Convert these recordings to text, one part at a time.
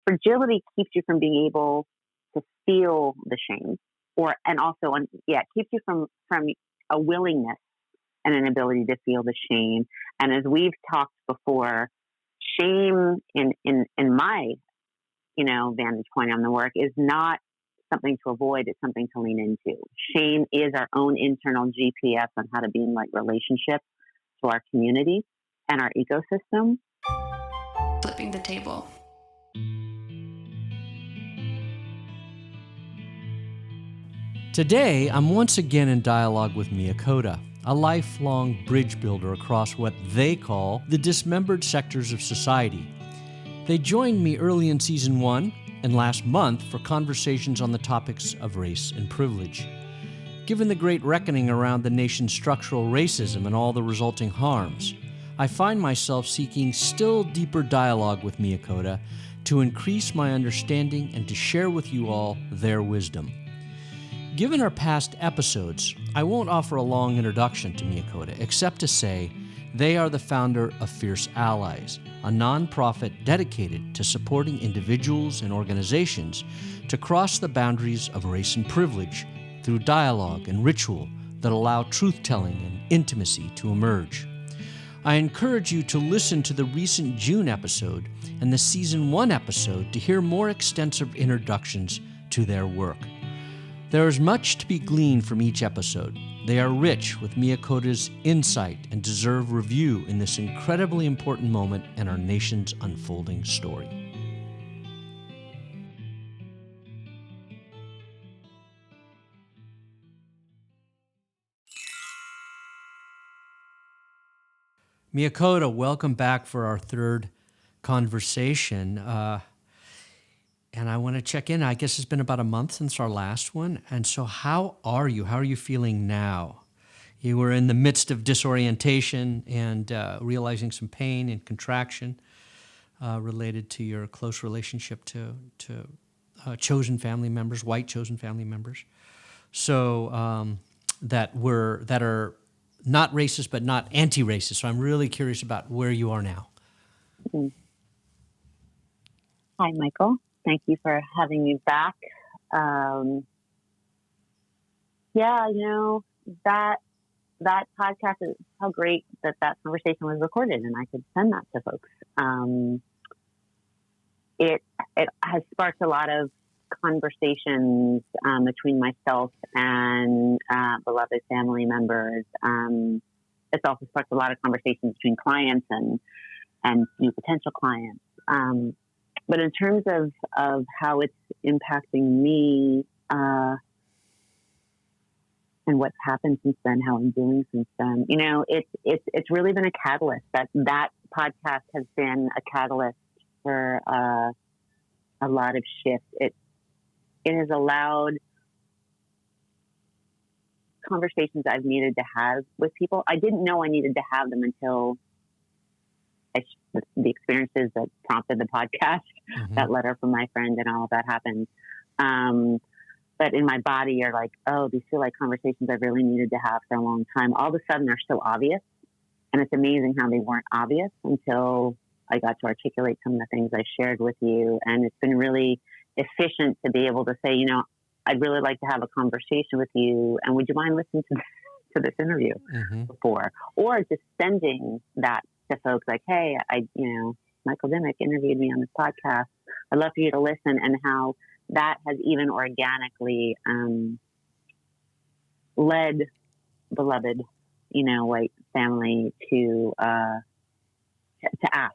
fragility keeps you from being able to feel the shame, keeps you from a willingness and an ability to feel the shame. And as we've talked before, shame in my, vantage point on the work is not something to avoid. It's something to lean into. Shame is our own internal GPS on how to be in right relationship to our community and our ecosystem. Flipping the table. Today, I'm once again in dialogue with Miakoda, a lifelong bridge builder across what they call the dismembered sectors of society. They joined me early in Season 1 and last month for conversations on the topics of race and privilege. Given the great reckoning around the nation's structural racism and all the resulting harms, I find myself seeking still deeper dialogue with Miakoda to increase my understanding and to share with you all their wisdom. Given our past episodes, I won't offer a long introduction to Miakoda, except to say they are the founder of Fierce Allies, a nonprofit dedicated to supporting individuals and organizations to cross the boundaries of race and privilege through dialogue and ritual that allow truth-telling and intimacy to emerge. I encourage you to listen to the recent June episode and the Season 1 episode to hear more extensive introductions to their work. There is much to be gleaned from each episode. They are rich with Miakoda's insight and deserve review in this incredibly important moment in our nation's unfolding story. Miakoda, welcome back for our third conversation. And I want to check in. I guess it's been about a month since our last one. And so how are you? How are you feeling now? You were in the midst of disorientation and realizing some pain and contraction related to your close relationship to chosen family members, white chosen family members. So that are not racist, but not anti-racist. So I'm really curious about where you are now. Mm-hmm. Hi, Michael. Thank you for having me back. That podcast is how great that conversation was recorded and I could send that to folks. It has sparked a lot of conversations between myself and beloved family members. It's also sparked a lot of conversations between clients and new potential clients. But in terms of how it's impacting me and what's happened since then, how I'm doing since then, it's really been a catalyst. That podcast has been a catalyst for a lot of shift. It has allowed conversations I've needed to have with people. I didn't know I needed to have them until the experiences that prompted the podcast, mm-hmm. that letter from my friend and all of that happened. But in my body, you're like, oh, these feel like conversations I really needed to have for a long time. All of a sudden, they're so obvious. And it's amazing how they weren't obvious until I got to articulate some of the things I shared with you. And it's been really efficient to be able to say, I'd really like to have a conversation with you. And would you mind listening to this interview mm-hmm. before? Or just sending that to folks like, hey, Michael Dimick interviewed me on this podcast. I'd love for you to listen, and how that has even organically led beloved, white family to ask,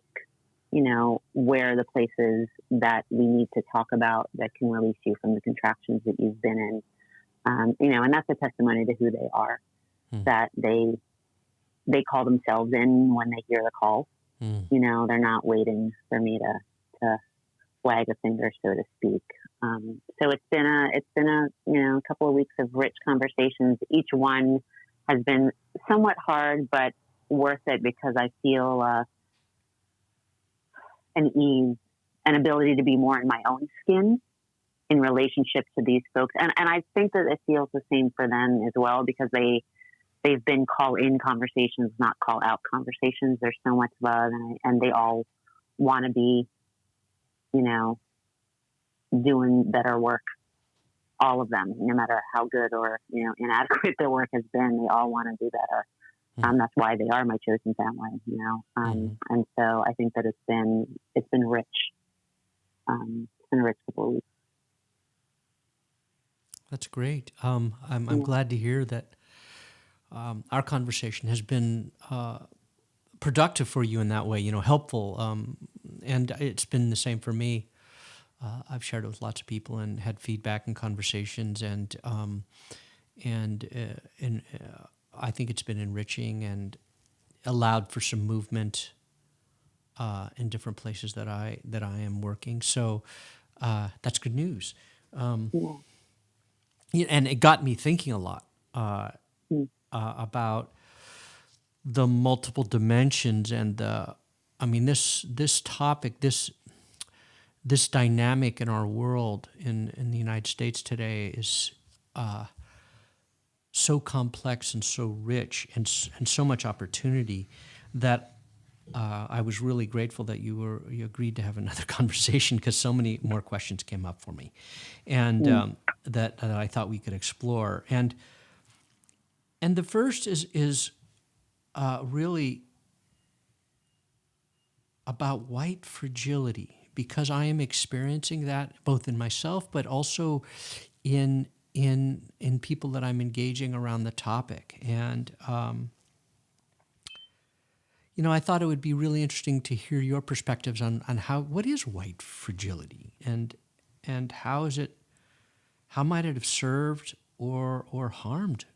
where the places that we need to talk about that can release you from the contractions that you've been in, and that's a testimony to who they are, that they call themselves in when they hear the call. They're not waiting for me to wag a finger, so to speak. So it's been a couple of weeks of rich conversations. Each one has been somewhat hard, but worth it, because I feel an ease, an ability to be more in my own skin in relationship to these folks. And I think that it feels the same for them as well, because they've been call-in conversations, not call-out conversations. There's so much love, and they all want to be, doing better work. All of them, no matter how good or inadequate their work has been, they all want to do better. That's why they are my chosen family. And so I think that it's been rich. It's been a rich couple of weeks. That's great. I'm glad to hear that our conversation has been productive for you in that way. Helpful, and it's been the same for me. I've shared it with lots of people and had feedback and conversations, and I think it's been enriching and allowed for some movement in different places that I am working. So that's good news. And it got me thinking a lot about the multiple dimensions and this topic, this dynamic in our world in the United States today is so complex and so rich and so much opportunity that I was really grateful that you agreed to have another conversation, because so many more questions came up for me, and that I thought we could explore. And the first is really about white fragility, because I am experiencing that both in myself, but also in people that I'm engaging around the topic. And I thought it would be really interesting to hear your perspectives on what is white fragility, and how might it have served or harmed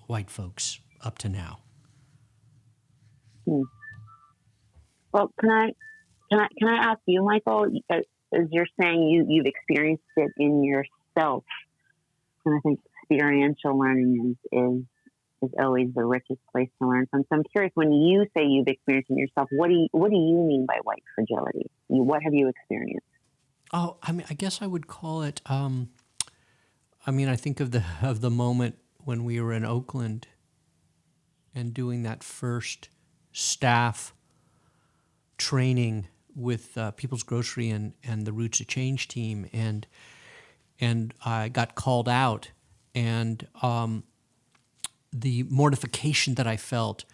white folks up to now. Well, can I ask you, Michael, as you're saying you've experienced it in yourself, and I think experiential learning is always the richest place to learn from. So I'm curious, when you say you've experienced it yourself, what do you mean by white fragility? What have you experienced? Oh, I guess I would call it. I think of the moment when we were in Oakland and doing that first staff training with People's Grocery and the Roots of Change team, and I got called out, and the mortification that I felt,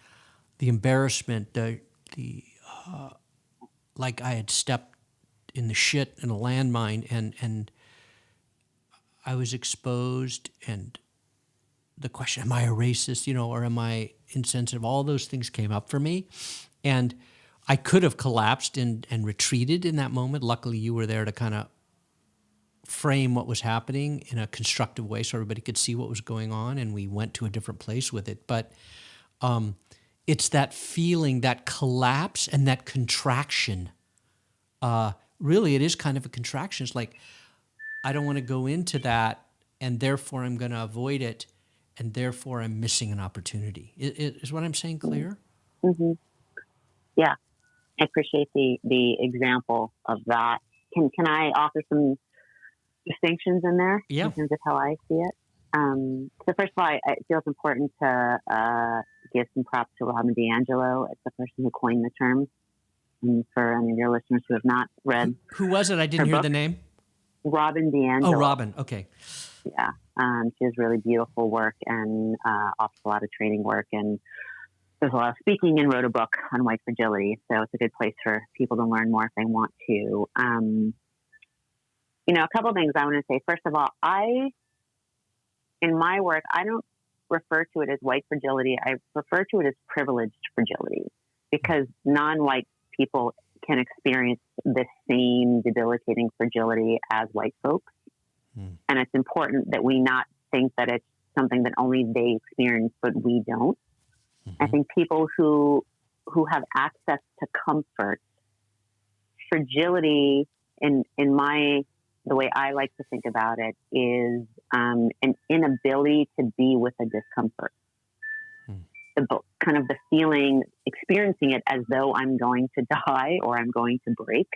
the embarrassment, the like I had stepped in the shit in a landmine, and I was exposed, and the question, am I a racist, or am I insensitive? All those things came up for me, and I could have collapsed and retreated in that moment. Luckily, you were there to kind of frame what was happening in a constructive way so everybody could see what was going on, and we went to a different place with it. But it's that feeling, that collapse and that contraction. Really, it is kind of a contraction. It's like, I don't want to go into that, and therefore I'm going to avoid it, and therefore I'm missing an opportunity. Is what I'm saying clear? Mm-hmm. Yeah, I appreciate the example of that. Can I offer some distinctions in there in terms of how I see it? So first of all, it feels important to give some props to Robin DiAngelo. It's the person who coined the term. And for any of your listeners who have not read, who was it? I didn't hear book, the name. Robin DiAngelo. Oh, Robin. Okay. Yeah, she has really beautiful work and offers a lot of training work, and there's a lot of speaking, and wrote a book on white fragility. So it's a good place for people to learn more if they want to. A couple of things I want to say. First of all, in my work, I don't refer to it as white fragility. I refer to it as privileged fragility, because non-white people can experience the same debilitating fragility as white folks. And it's important that we not think that it's something that only they experience, but we don't. I think people who have access to comfort, fragility in the way I like to think about it is an inability to be with a discomfort. Kind of the feeling, experiencing it as though I'm going to die or I'm going to break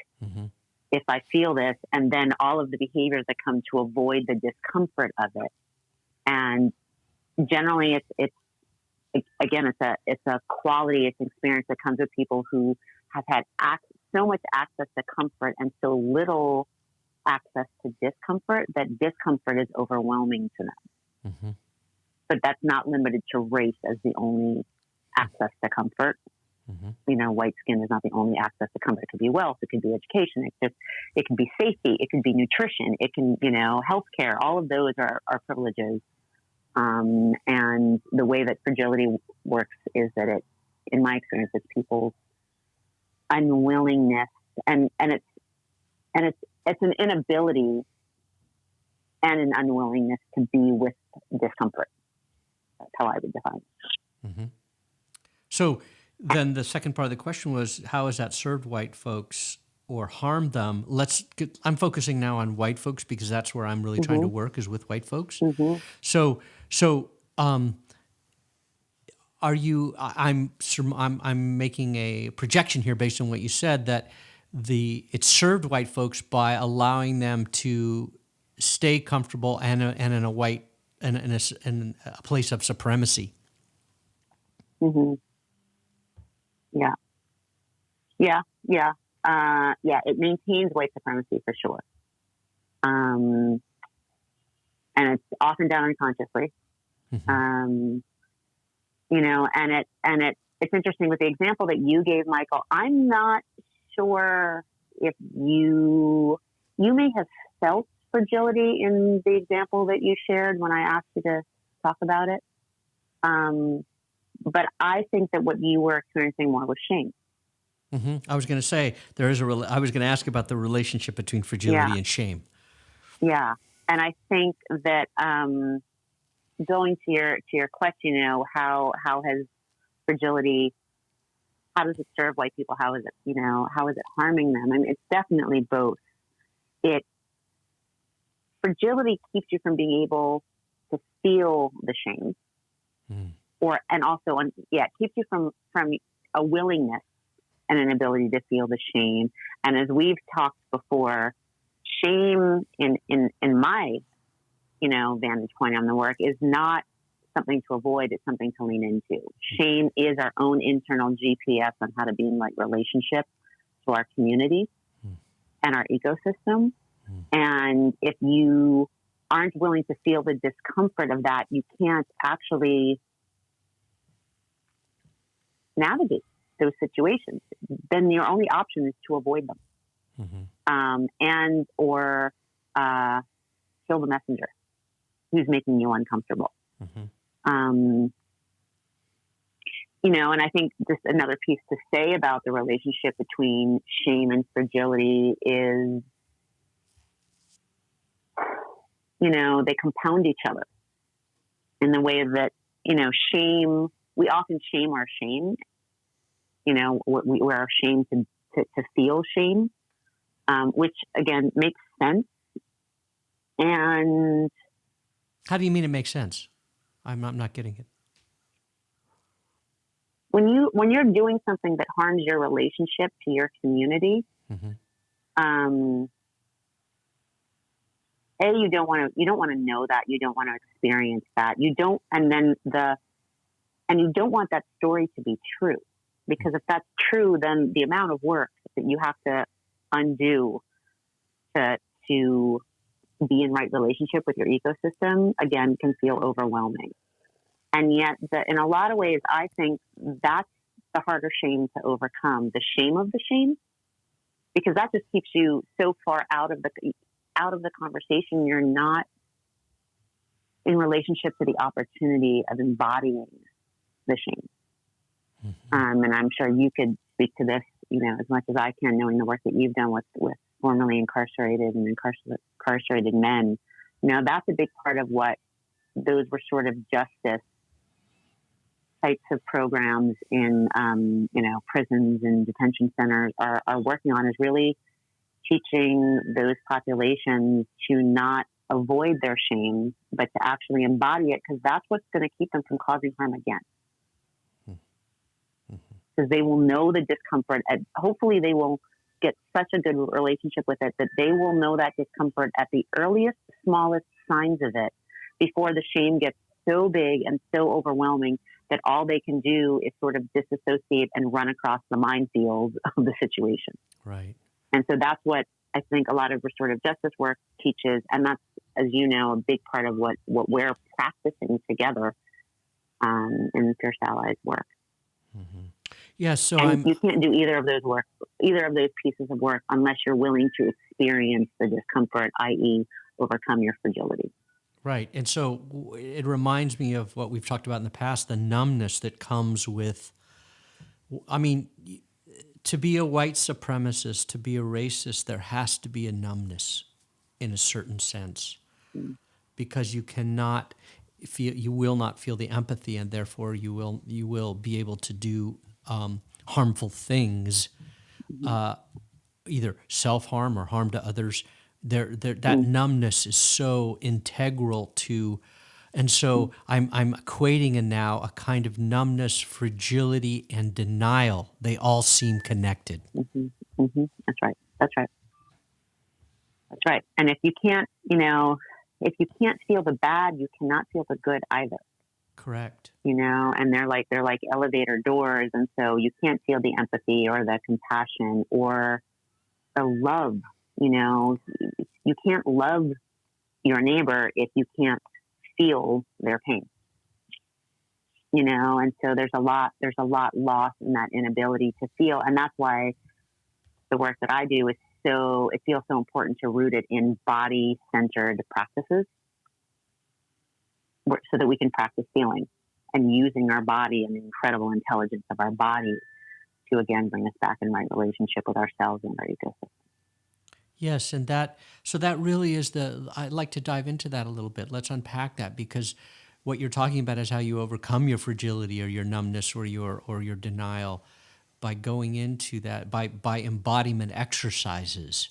if I feel this, and then all of the behaviors that come to avoid the discomfort of it. And generally, it's a quality, it's an experience that comes with people who have had so much access to comfort and so little access to discomfort, that discomfort is overwhelming to them. Mm-hmm. But that's not limited to race as the only access to comfort. Mm-hmm. White skin is not the only access to comfort. It could be wealth, it could be education, it could be safety, it could be nutrition, it can, healthcare. All of those are privileges. And the way that fragility works is that in my experience, it's people's unwillingness and it's an inability and an unwillingness to be with discomfort. That's how I would define it. Mm-hmm. So then the second part of the question was, how has that served white folks or harmed them? I'm focusing now on white folks because that's where I'm really trying to work, is with white folks. Mm-hmm. So are you? I'm making a projection here based on what you said, that it served white folks by allowing them to stay comfortable and in a place of supremacy. Mm-hmm. Yeah. It maintains white supremacy for sure. And it's often done unconsciously. Mm-hmm. It's interesting with the example that you gave, Michael. I'm not sure if you may have felt fragility in the example that you shared when I asked you to talk about it. But I think that what you were experiencing more was shame. Mm-hmm. I was going to say I was going to ask about the relationship between fragility and shame. Yeah, and I think that going to your question, how has fragility? How does it serve white people? How is it harming them? I mean, it's definitely both. Fragility keeps you from being able to feel the shame, it keeps you from a willingness and an ability to feel the shame. And as we've talked before, shame in my, vantage point on the work is not something to avoid. It's something to lean into. Shame is our own internal GPS on how to be in right relationship to our community and our ecosystem. And if you aren't willing to feel the discomfort of that, you can't actually navigate those situations. Then your only option is to avoid them, and or kill the messenger who's making you uncomfortable. And I think just another piece to say about the relationship between shame and fragility is, they compound each other in the way that, shame, we often shame our shame. We're ashamed to feel shame, which again makes sense. And how do you mean it makes sense? I'm not getting it. When you're doing something that harms your relationship to your community, you don't want to know that, you don't want to experience that, you don't want that story to be true, because if that's true, then the amount of work that you have to undo to be in right relationship with your ecosystem, again, can feel overwhelming. And yet, in a lot of ways, I think that's the harder shame to overcome, the shame of the shame, because that just keeps you so far out of the conversation. You're not in relationship to the opportunity of embodying the shame. And I'm sure you could speak to this, as much as I can, knowing the work that you've done with formerly incarcerated and incarcerated men. That's a big part of what those restorative justice types of programs in, prisons and detention centers are working on, is really teaching those populations to not avoid their shame, but to actually embody it, because that's what's going to keep them from causing harm again. Because they will know the discomfort, and hopefully they will get such a good relationship with it that they will know that discomfort at the earliest, smallest signs of it, before the shame gets so big and so overwhelming that all they can do is sort of disassociate and run across the minefield of the situation. Right. And so that's what I think a lot of restorative justice work teaches, and that's, as you know, a big part of what we're practicing together in Fierce Allies work. Mm-hmm. Yeah, so you can't do either of those pieces of work unless you're willing to experience the discomfort, i.e., overcome your fragility. Right. And so it reminds me of what we've talked about in the past, the numbness that comes with, I mean, to be a white supremacist, to be a racist, there has to be a numbness in a certain sense, because you cannot feel, you will not feel the empathy, and therefore you will be able to do harmful things, either self-harm or harm to others. That numbness is so integral to, and so I'm equating in now a kind of numbness, fragility, and denial. They all seem connected. Mm-hmm. Mm-hmm. That's right. That's right. That's right. And if you can't feel the bad, you cannot feel the good either. Correct. And they're like elevator doors, and so you can't feel the empathy or the compassion or the love. You can't love your neighbor if you can't feel their pain. And so there's a lot lost in that inability to feel, and that's why the work that I do it feels so important to root it in body-centered practices, so that we can practice feeling and using our body and the incredible intelligence of our body to again bring us back in right relationship with ourselves and our ecosystem. Yes, and that really is I'd like to dive into that a little bit. Let's unpack that, because what you're talking about is how you overcome your fragility or your numbness or your denial by going into that, by embodiment exercises.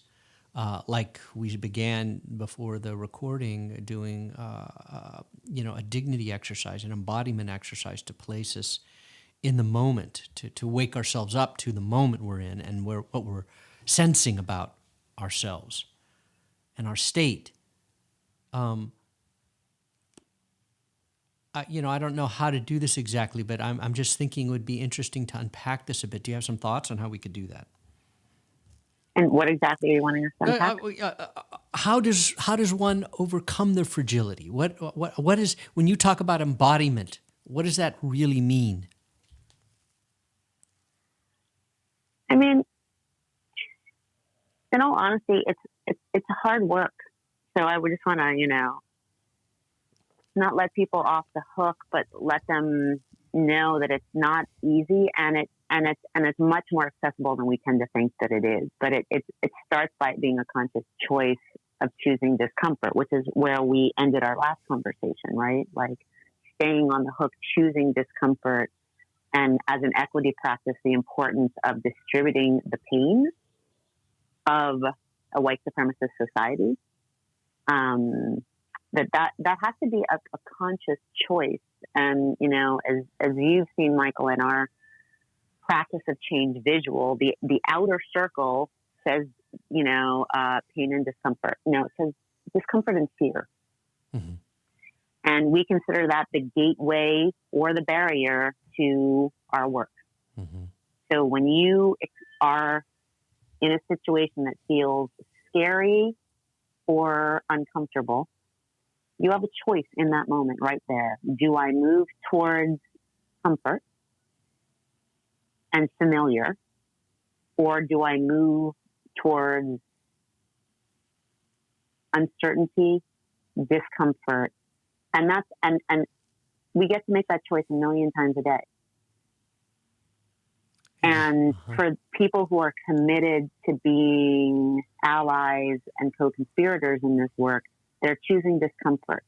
Like we began before the recording doing, a dignity exercise, an embodiment exercise to place us in the moment, to wake ourselves up to the moment we're in and what we're sensing about ourselves and our state. I don't know how to do this exactly, but I'm just thinking it would be interesting to unpack this a bit. Do you have some thoughts on how we could do that? And what exactly are you wanting us to unpack? How does one overcome their fragility? What is, when you talk about embodiment, what does that really mean? I mean, in all honesty, it's hard work. So I would just want to, not let people off the hook, but let them know that it's not easy, and it's much more accessible than we tend to think that it is. But it starts by being a conscious choice of choosing discomfort, which is where we ended our last conversation, right? Like staying on the hook, choosing discomfort, and as an equity practice, the importance of distributing the pain of a white supremacist society. That has to be a conscious choice. And, as you've seen, Michael, in our practice of change visual, the outer circle says, pain and discomfort. It says discomfort and fear. Mm-hmm. And we consider that the gateway or the barrier to our work. Mm-hmm. So when you are in a situation that feels scary or uncomfortable, you have a choice in that moment right there. Do I move towards comfort and familiar, or do I move towards uncertainty, discomfort? And we get to make that choice a million times a day. And for people who are committed to being allies and co-conspirators in this work, they're choosing discomfort.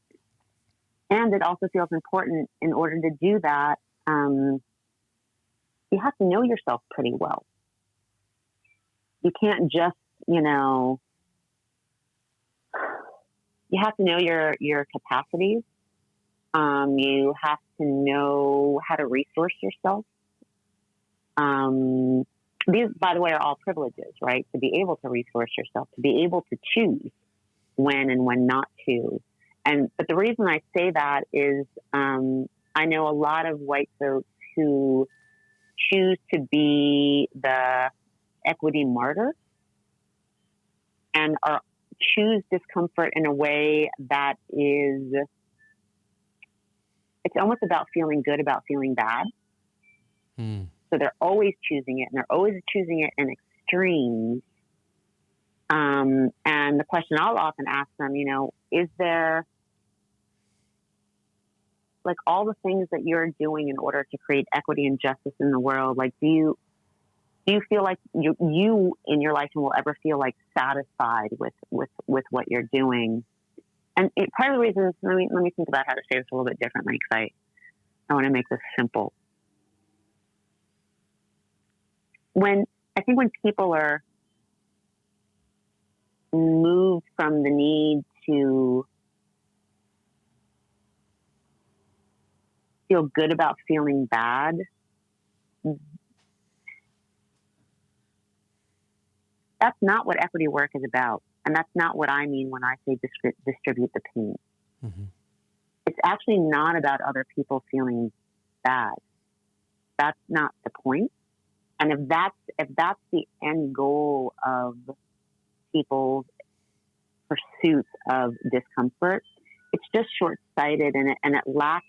And it also feels important, in order to do that, you have to know yourself pretty well. You can't just, you have to know your capacities. You have to know how to resource yourself. These, by the way, are all privileges, right? To be able to resource yourself, to be able to choose when and when not to. But the reason I say that is, I know a lot of white folks who choose to be the equity martyr, and choose discomfort in a way that is, it's almost about feeling good about feeling bad. So they're always choosing it, and they're always choosing it in extremes. And the question I'll often ask them, is there, like, all the things that you're doing in order to create equity and justice in the world, like, do you feel like you in your lifetime will ever feel like satisfied with what you're doing? And part of the reason is, let me think about how to say this a little bit differently, because I want to make this simple. When people are moved from the need to feel good about feeling bad, that's not what equity work is about. And that's not what I mean when I say distribute the pain. Mm-hmm. It's actually not about other people feeling bad. That's not the point. And if that's the end goal of people's pursuit of discomfort, it's just short-sighted, and it lacks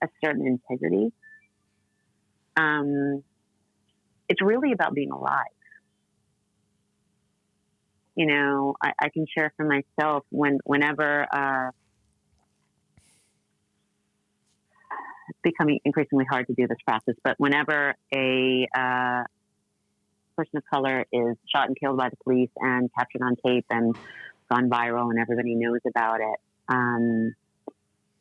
a certain integrity. It's really about being alive. I can share for myself whenever it's becoming increasingly hard to do this practice, but whenever a person of color is shot and killed by the police and captured on tape and gone viral and everybody knows about it,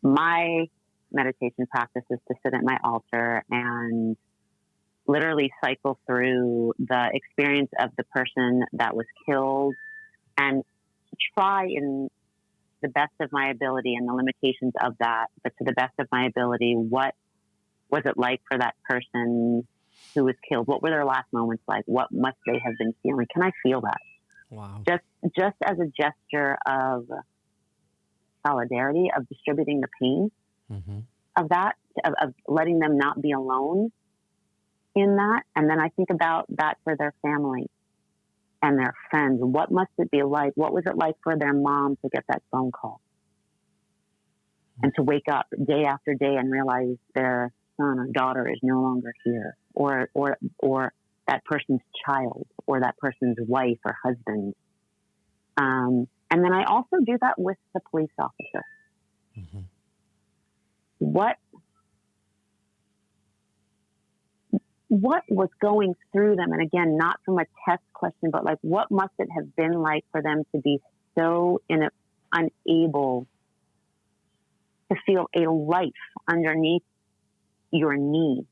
my meditation practice is to sit at my altar and literally cycle through the experience of the person that was killed and try in the best of my ability and the limitations of that, but to the best of my ability, what was it like for that person who was killed? What were their last moments like? What must they have been feeling? Can I feel that? Wow. Just as a gesture of solidarity, of distributing the pain of that, of letting them not be alone in that. And then I think about that for their family and their friends. What must it be like? What was it like for their mom to get that phone call and to wake up day after day and realize their son or daughter is no longer here, or that person's child, or that person's wife or husband? And then I also do that with the police officer. Mm-hmm. What was going through them? And again, not from a test question, but like, what must it have been like for them to be so unable to feel a life underneath your knee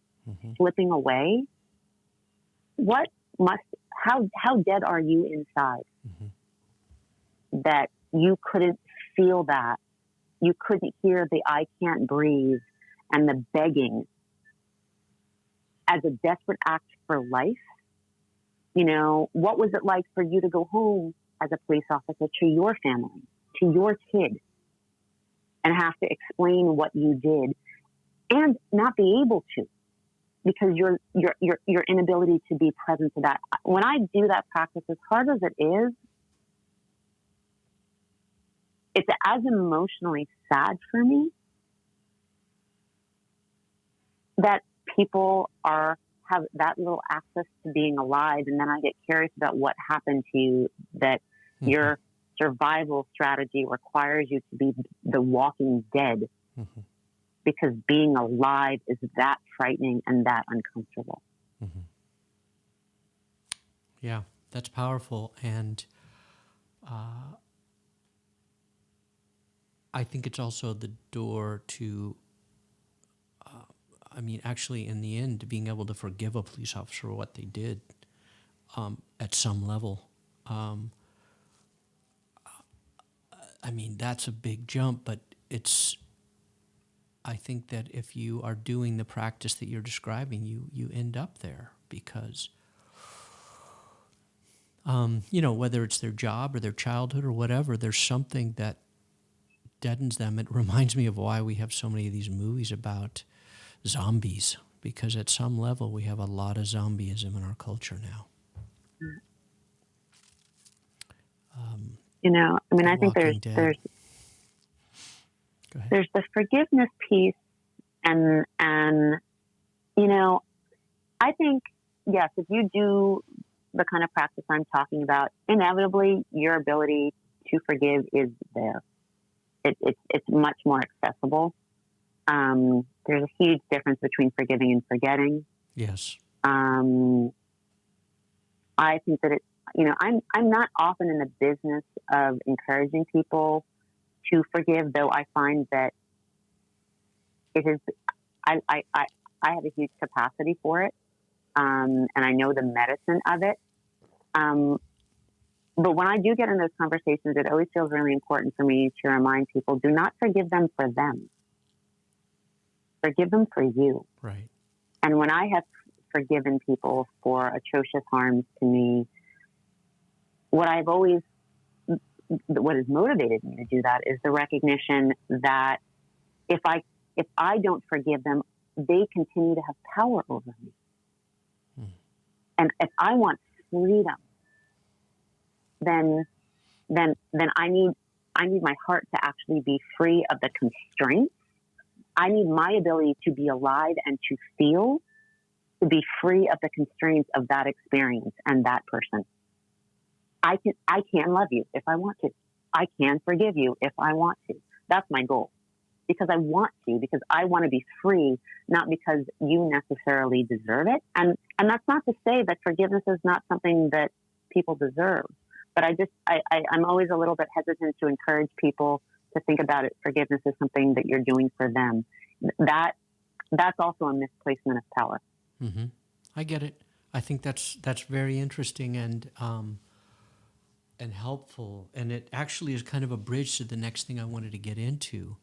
slipping away? How dead are you inside that you couldn't feel that? You couldn't hear the "I can't breathe" and the begging as a desperate act for life. What was it like for you to go home as a police officer to your family, to your kid, and have to explain what you did and not be able to, because your inability to be present to that? When I do that practice, as hard as it is, it's as emotionally sad for me that people have that little access to being alive. And then I get curious about what happened to you, that your survival strategy requires you to be the walking dead, because being alive is that frightening and that uncomfortable. Yeah, that's powerful. And I think it's also the door to, actually, in the end, being able to forgive a police officer for what they did at some level. That's a big jump, but I think that if you are doing the practice that you're describing, you end up there, because, whether it's their job or their childhood or whatever, there's something that deadens them. It reminds me of why we have so many of these movies about zombies, because at some level we have a lot of zombieism in our culture now. I mean, I think Walking Dead. Go ahead. there's the forgiveness piece, and I think, yes, if you do the kind of practice I'm talking about, inevitably your ability to forgive is there. It's much more accessible. There's a huge difference between forgiving and forgetting. Yes. I think that I'm not often in the business of encouraging people to forgive, though I find that it is, I have a huge capacity for it. And I know the medicine of it. But when I do get in those conversations, it always feels really important for me to remind people, do not forgive them for them. Forgive them for you. Right. And when I have forgiven people for atrocious harms to me, what has motivated me to do that is the recognition that if I don't forgive them, they continue to have power over me. And if I want freedom, then I need my heart to actually be free of the constraints. I need my ability to be alive and to feel, to be free of the constraints of that experience and that person. I can love you if I want to. I can forgive you if I want to. That's my goal. Because I want to, because I want to be free, not because you necessarily deserve it. And that's not to say that forgiveness is not something that people deserve. But I'm always a little bit hesitant to encourage people to think about it. Forgiveness is something that you're doing for them. That's also a misplacement of power. Mm-hmm. I get it. I think that's very interesting and helpful. And it actually is kind of a bridge to the next thing I wanted to get into,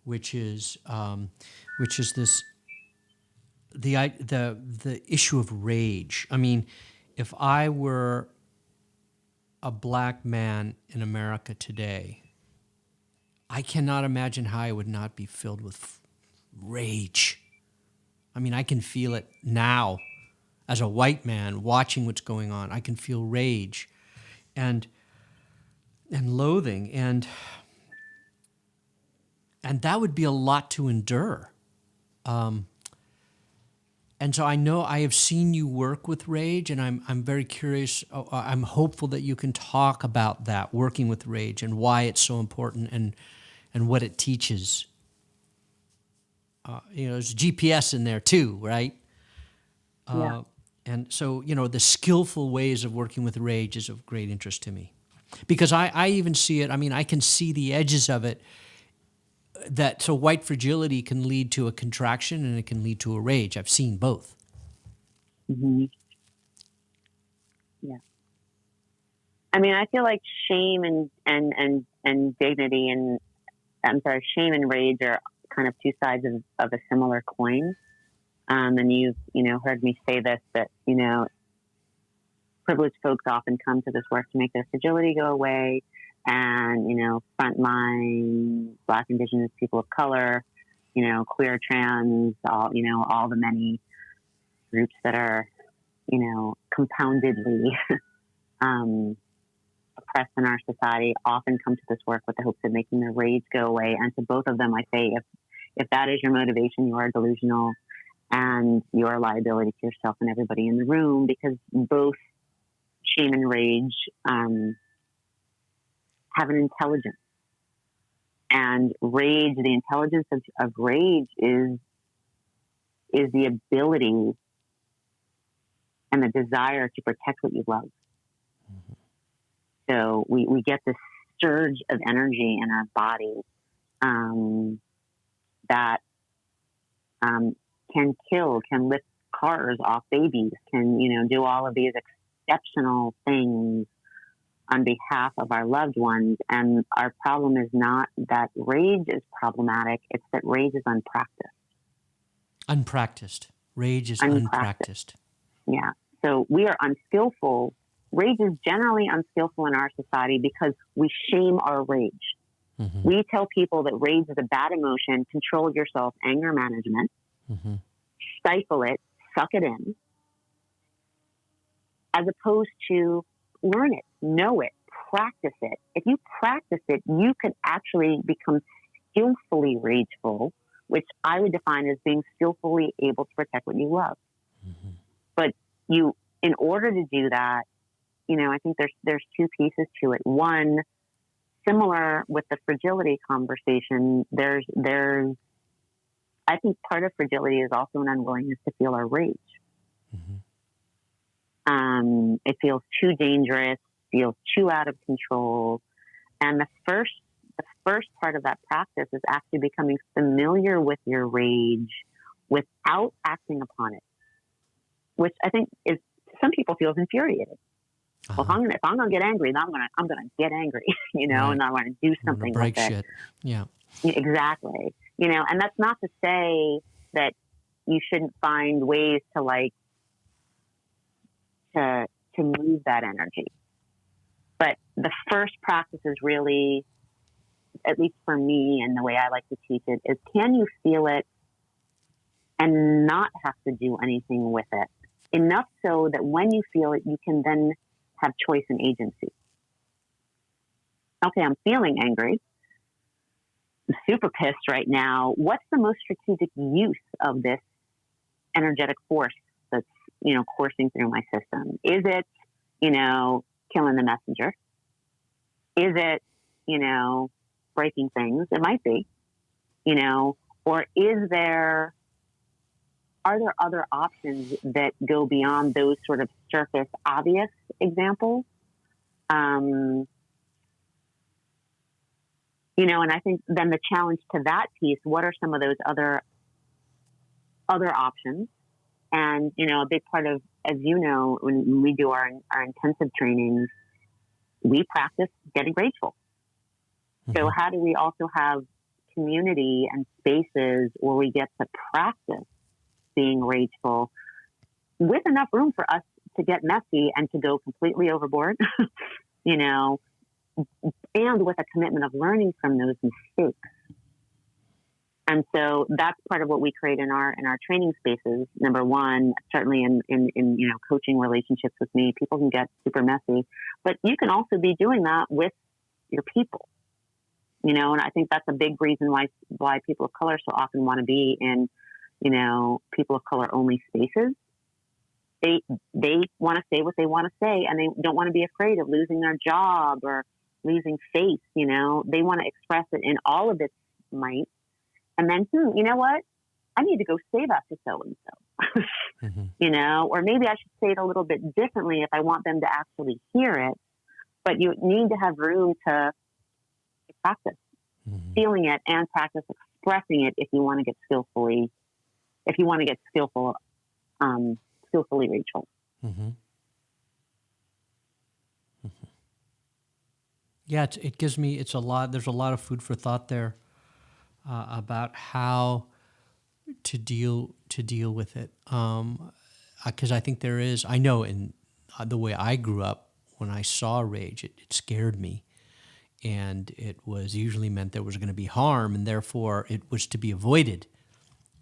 which is this the issue of rage. I mean, if I were a black man in America today, I cannot imagine how I would not be filled with rage. I mean, I can feel it now as a white man watching what's going on. I can feel rage and loathing, and that would be a lot to endure. And so I know I have seen you work with rage, and I'm very curious. I'm hopeful that you can talk about that, working with rage, and why it's so important, and what it teaches. There's GPS in there too, right? Yeah. And so, the skillful ways of working with rage is of great interest to me. Because I even see it, I mean, I can see the edges of it, so white fragility can lead to a contraction and it can lead to a rage. I've seen both. Mm-hmm. Yeah. I mean, I feel like shame and dignity shame and rage are kind of two sides of a similar coin. And you've, heard me say this, that, privileged folks often come to this work to make their fragility go away. And, frontline Black, Indigenous, people of color, queer, trans, all the many groups that are, compoundedly oppressed in our society often come to this work with the hopes of making their rage go away. And to both of them, I say, if that is your motivation, you are delusional and you are a liability to yourself and everybody in the room, because both shame and rage have an intelligence. And rage, the intelligence of rage is the ability and the desire to protect what you love. Mm-hmm. So we get this surge of energy in our body that can lift cars off babies, can, do all of these exceptional things on behalf of our loved ones. And our problem is not that rage is problematic, it's that rage is unpracticed. Unpracticed. Rage is unpracticed. Yeah. So we are unskillful. Rage is generally unskillful in our society because we shame our rage. Mm-hmm. We tell people that rage is a bad emotion, control yourself, anger management, mm-hmm. stifle it, suck it in, as opposed to learn it, know it, practice it. If you practice it, you can actually become skillfully rageful, which I would define as being skillfully able to protect what you love. Mm-hmm. But in order to do that, I think there's two pieces to it. One, similar with the fragility conversation, I think part of fragility is also an unwillingness to feel our rage. Mm-hmm. It feels too dangerous, feels too out of control. And the first part of that practice is actually becoming familiar with your rage without acting upon it, which I think is, some people feels infuriating. Uh-huh. Well, if I'm gonna get angry, then I'm gonna get angry, right. And I want to do something break with it. Shit. Yeah, exactly. And that's not to say that you shouldn't find ways to move that energy. But the first practice is really, at least for me and the way I like to teach it, is can you feel it and not have to do anything with it? Enough so that when you feel it, you can then have choice and agency. Okay, I'm feeling angry. I'm super pissed right now. What's the most strategic use of this energetic force that's, coursing through my system? Is it, killing the messenger? Is it, breaking things? It might be, or are there other options that go beyond those sort of surface obvious examples? And I think then the challenge to that piece, what are some of those other options? And, a big part of, as you know, when we do our intensive trainings, we practice getting grateful. Mm-hmm. So how do we also have community and spaces where we get to practice being rageful with enough room for us to get messy and to go completely overboard, and with a commitment of learning from those mistakes. And so that's part of what we create in our training spaces. Number one, certainly in coaching relationships with me, people can get super messy, but you can also be doing that with your people. And I think that's a big reason why people of color so often want to be in, people of color only spaces. They want to say what they want to say, and they don't want to be afraid of losing their job or losing face. They want to express it in all of its might. And then, you know what? I need to go say that to so-and-so, mm-hmm. Or maybe I should say it a little bit differently if I want them to actually hear it. But you need to have room to practice mm-hmm. feeling it and practice expressing it if you want to get skillfully rageful. Mm-hmm. Mm-hmm. Yeah, it's a lot. There's a lot of food for thought there. About how to deal with it, because I think there is. I know in the way I grew up, when I saw rage, it scared me, and it was usually meant there was going to be harm, and therefore it was to be avoided.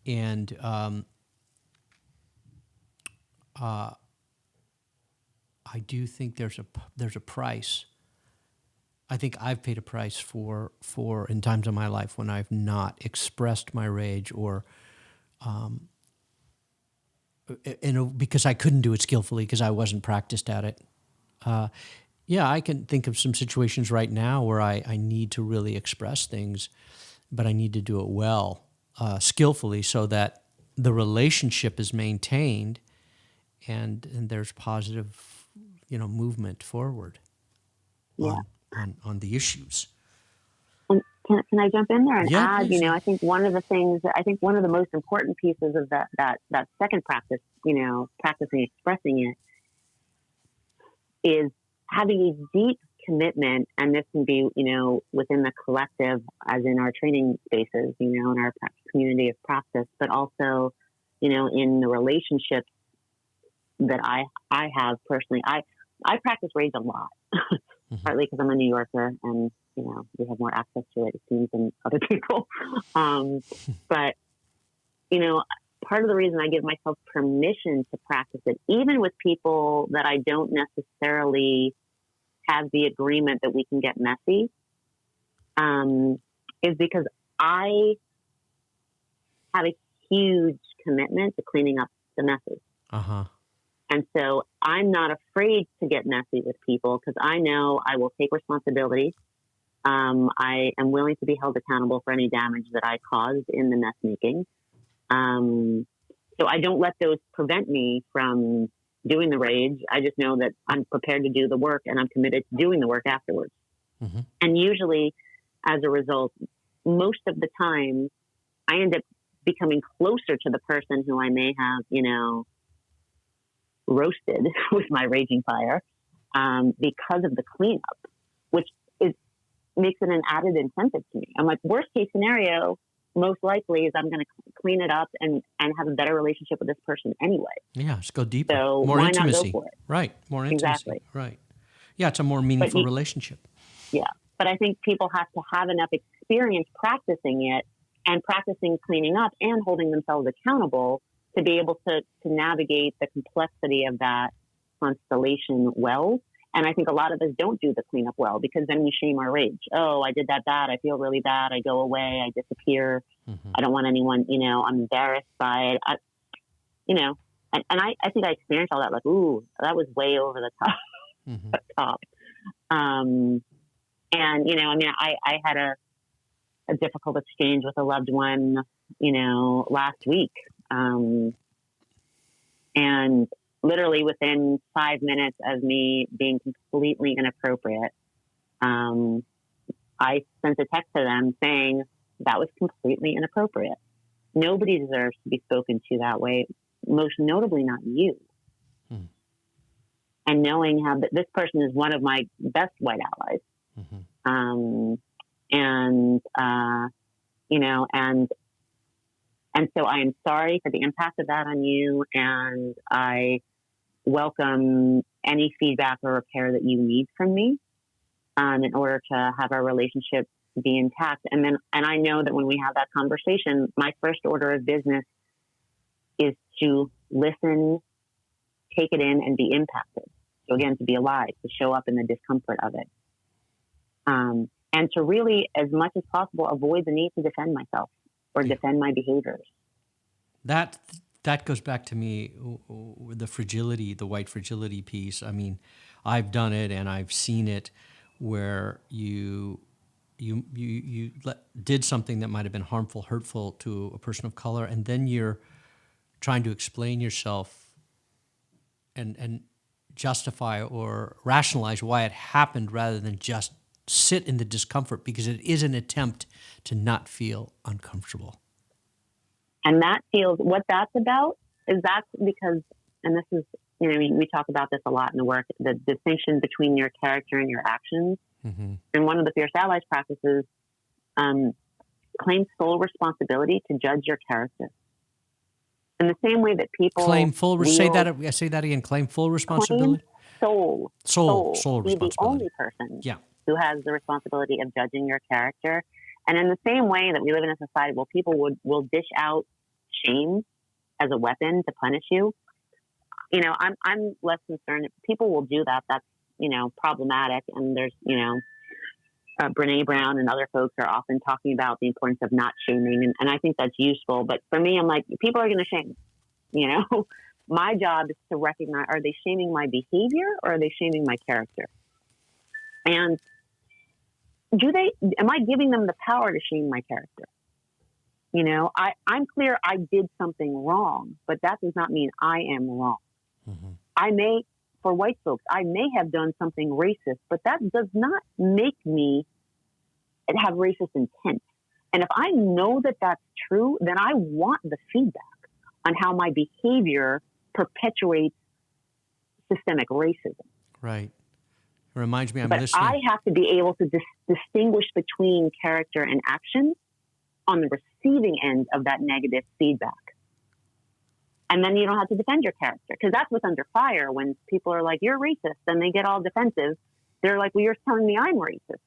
And I do think there's a price. I think I've paid a price for in times of my life when I've not expressed my rage or, because I couldn't do it skillfully because I wasn't practiced at it. I can think of some situations right now where I need to really express things, but I need to do it well, skillfully, so that the relationship is maintained and there's positive, movement forward. Yeah. On the issues. And can I jump in there and add? Please. I think one of the most important pieces of that second practice, practicing expressing it, is having a deep commitment, and this can be, within the collective, as in our training spaces, in our community of practice, but also, in the relationships that I have personally. I practice rage a lot. Mm-hmm. Partly because I'm a New Yorker and, we have more access to it seems, than other people. But, part of the reason I give myself permission to practice it, even with people that I don't necessarily have the agreement that we can get messy is because I have a huge commitment to cleaning up the messes. Uh-huh. And so I'm not afraid to get messy with people because I know I will take responsibility. I am willing to be held accountable for any damage that I caused in the mess making. So I don't let those prevent me from doing the rage. I just know that I'm prepared to do the work and I'm committed to doing the work afterwards. Mm-hmm. And usually, as a result, most of the time, I end up becoming closer to the person who I may have, roasted with my raging fire because of the cleanup, which makes it an added incentive to me. I'm like, worst case scenario, most likely is I'm going to clean it up and have a better relationship with this person anyway. Yeah, just go deeper. So more why intimacy. not go for it? Right, more intimacy. Exactly. Right. Yeah, it's a more meaningful relationship. Yeah, but I think people have to have enough experience practicing it and practicing cleaning up and holding themselves accountable to be able to navigate the complexity of that constellation well. And I think a lot of us don't do the cleanup well because then we shame our rage. Oh, I did that bad. I feel really bad. I go away. I disappear. Mm-hmm. I don't want anyone, I'm embarrassed by it. And I think I experienced all that like, ooh, that was way over the top. Mm-hmm. top. And, I had a difficult exchange with a loved one, last week. And literally within 5 minutes of me being completely inappropriate, I sent a text to them saying that was completely inappropriate. Nobody deserves to be spoken to that way, most notably not you. Hmm. And knowing how this person is one of my best white allies. Mm-hmm. And so I am sorry for the impact of that on you, and I welcome any feedback or repair that you need from me in order to have our relationship be intact. And I know that when we have that conversation, my first order of business is to listen, take it in, and be impacted. So again, to be alive, to show up in the discomfort of it. And to really, as much as possible, avoid the need to defend myself or defend my behaviors. That goes back to me, the fragility, the white fragility piece. I mean, I've done it and I've seen it where you did something that might have been harmful, hurtful to a person of color, and then you're trying to explain yourself and justify or rationalize why it happened rather than just sit in the discomfort, because it is an attempt to not feel uncomfortable. And what that's about is that's because, and this is, we talk about this a lot in the work, the distinction between your character and your actions. Mm-hmm. And one of the Fierce Allies practices claims full responsibility to judge your character. In the same way that people say that again. Claim full responsibility. Soul responsibility. Be the only person who has the responsibility of judging your character. And in the same way that we live in a society where people will dish out shame as a weapon to punish you, I'm less concerned. People will do that. That's problematic. And there's Brene Brown and other folks are often talking about the importance of not shaming, and I think that's useful. But for me, I'm like, people are going to shame. My job is to recognize: are they shaming my behavior or are they shaming my character? And am I giving them the power to shame my character? I'm clear I did something wrong, but that does not mean I am wrong. Mm-hmm. For white folks, I may have done something racist, but that does not make me have racist intent. And if I know that that's true, then I want the feedback on how my behavior perpetuates systemic racism. Right. It reminds me, but I have to be able to distinguish between character and action on the receiving end of that negative feedback. And then you don't have to defend your character, because that's what's under fire when people are like, you're racist, and they get all defensive. They're like, well, you're telling me I'm racist.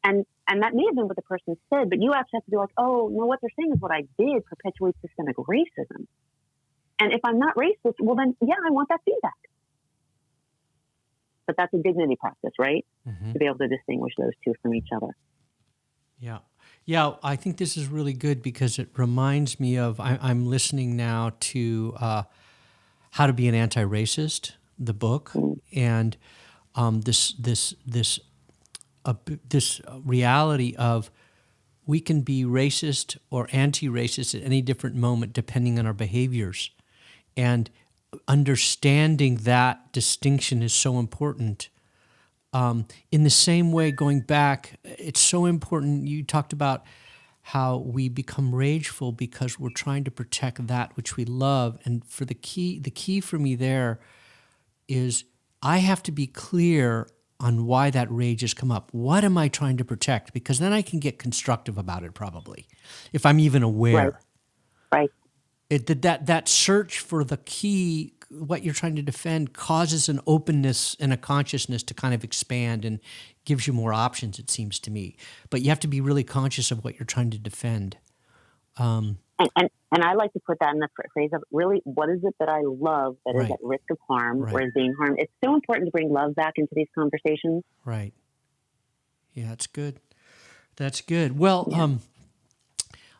And that may have been what the person said, but you actually have to be like, oh, no, what they're saying is what I did perpetuates systemic racism. And if I'm not racist, well then, yeah, I want that feedback. but that's a dignity practice, right? Mm-hmm. To be able to distinguish those two from each other. Yeah. Yeah, I think this is really good because it reminds me of, I'm listening now to How to Be an Anti-Racist, the book, and this reality of we can be racist or anti-racist at any different moment depending on our behaviors. And understanding that distinction is so important. In the same way, going back, it's so important. You talked about how we become rageful because we're trying to protect that which we love. And for the key for me there is I have to be clear on why that rage has come up. What am I trying to protect? Because then I can get constructive about it, probably, if I'm even aware. Right. That search for the key, what you're trying to defend, causes an openness and a consciousness to kind of expand and gives you more options, it seems to me. But you have to be really conscious of what you're trying to defend. And I like to put that in the phrase of really, what is it that I love that is at risk of harm or is being harmed? It's so important to bring love back into these conversations. Right. Yeah, that's good. That's good. Well, yeah.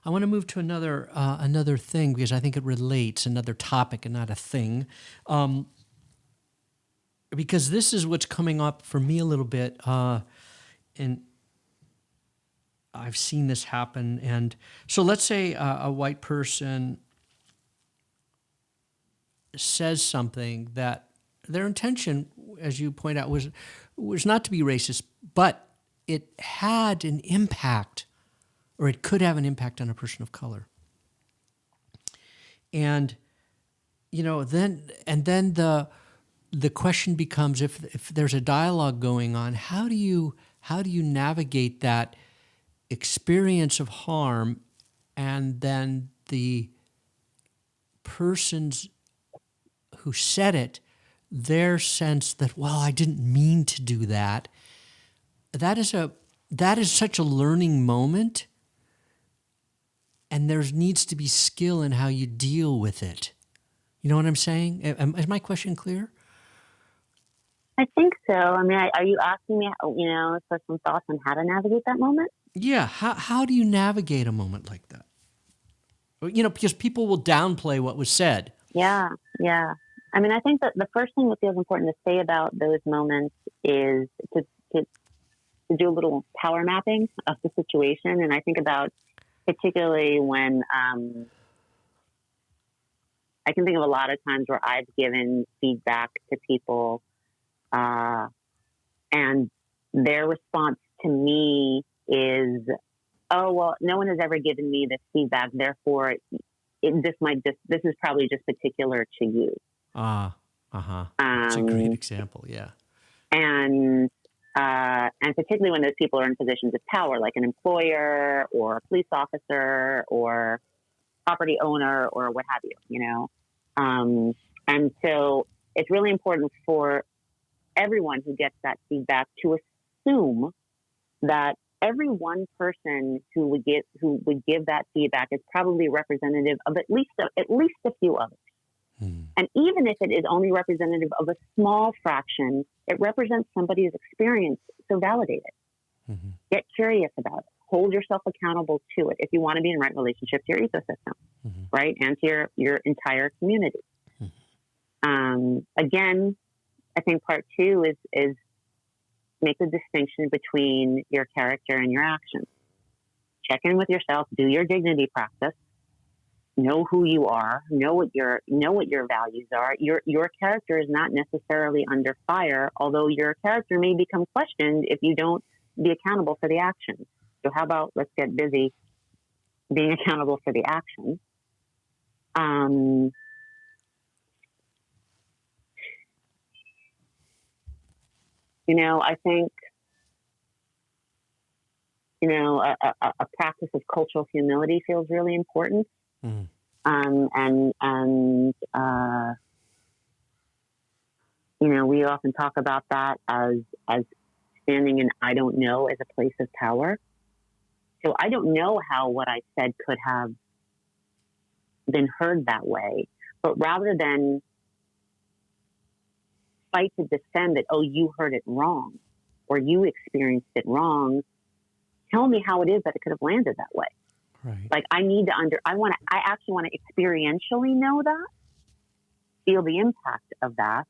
I want to move to another thing because I think it relates, another topic and not a thing. Because this is what's coming up for me a little bit, and I've seen this happen. And so let's say a white person says something that their intention, as you point out, was not to be racist, but it had an impact, or it could have an impact on a person of color. And then the question becomes, if there's a dialogue going on, how do you navigate that experience of harm and then the person's who said it, their sense that, well, I didn't mean to do that. That is such a learning moment, and there needs to be skill in how you deal with it. You know what I'm saying? Is my question clear? I think so. I mean, are you asking me, for some thoughts on how to navigate that moment? Yeah. How do you navigate a moment like that? Because people will downplay what was said. Yeah. I mean, I think that the first thing that feels important to say about those moments is to do a little power mapping of the situation. And I think about particularly when I can think of a lot of times where I've given feedback to people and their response to me is, oh, well, no one has ever given me this feedback. Therefore, this is probably just particular to you. That's a great example. Yeah. And particularly when those people are in positions of power, like an employer or a police officer or property owner or what have you, And so it's really important for everyone who gets that feedback to assume that every one person who would give that feedback is probably representative of at least a few others. And even if it is only representative of a small fraction, it represents somebody's experience. So validate it. Mm-hmm. Get curious about it. Hold yourself accountable to it if you want to be in right relationship to your ecosystem, right? And to your entire community. Again, I think part two is make the distinction between your character and your actions. Check in with yourself, do your dignity practice, know who you are, know what your values are. Your character is not necessarily under fire, although your character may become questioned if you don't be accountable for the actions. So how about let's get busy being accountable for the actions. I think, a practice of cultural humility feels really important. We often talk about that as standing in I don't know as a place of power. So I don't know how what I said could have been heard that way, but rather than fight to defend that, oh, you heard it wrong or you experienced it wrong. Tell me how it is that it could have landed that way. Right. Like I actually want to experientially know that, feel the impact of that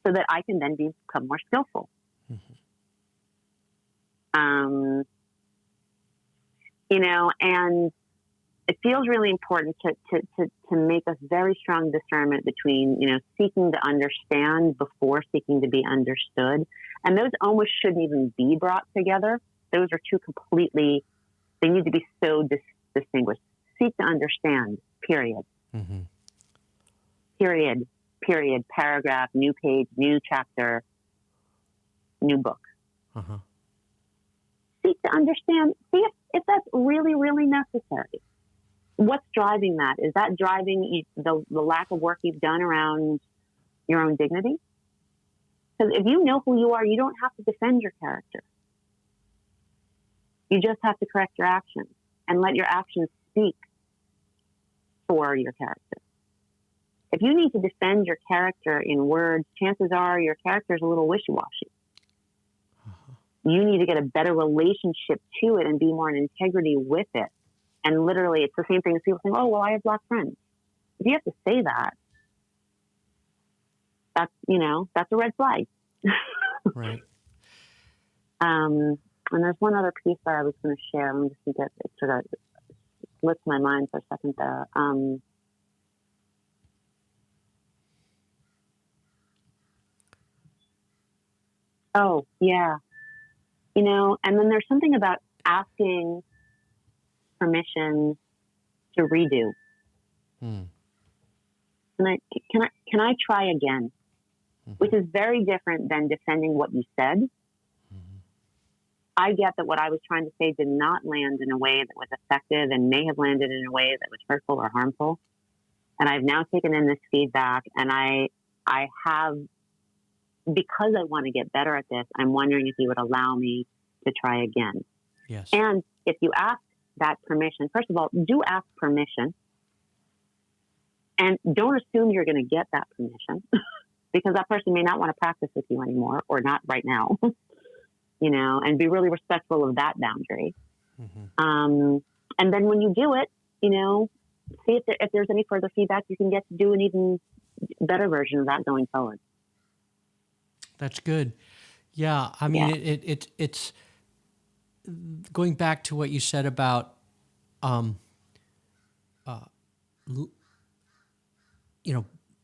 so that I can then become more skillful. Mm-hmm. And it feels really important to make a very strong discernment between, seeking to understand before seeking to be understood. And those almost shouldn't even be brought together. Those are two completely, they need to be so distinguished. Seek to understand, period. Mm-hmm. Period, paragraph, new page, new chapter, new book. Uh-huh. Seek to understand, see if that's really, really necessary. What's driving that? Is that driving the lack of work you've done around your own dignity? Because if you know who you are, you don't have to defend your character. You just have to correct your actions and let your actions speak for your character. If you need to defend your character in words, chances are your character is a little wishy-washy. Uh-huh. You need to get a better relationship to it and be more in integrity with it. And literally, it's the same thing as people saying, oh, well, I have black friends. If you have to say that, that's a red flag. Right. And there's one other piece that I was going to share. Let me just get it sort of slipped my mind for a second there. Oh, yeah. And then there's something about asking permission to redo. Can I try again? Mm-hmm. Which is very different than defending what you said. Mm-hmm. I get that what I was trying to say did not land in a way that was effective and may have landed in a way that was hurtful or harmful. And I've now taken in this feedback, and I have, because I want to get better at this, I'm wondering if you would allow me to try again. Yes. And if you ask that permission, first of all, do ask permission. And don't assume you're going to get that permission because that person may not want to practice with you anymore or not right now, and be really respectful of that boundary. Mm-hmm. And then when you do it, see if there's any further feedback you can get to do an even better version of that going forward. That's good. Yeah. I mean, it's going back to what you said about,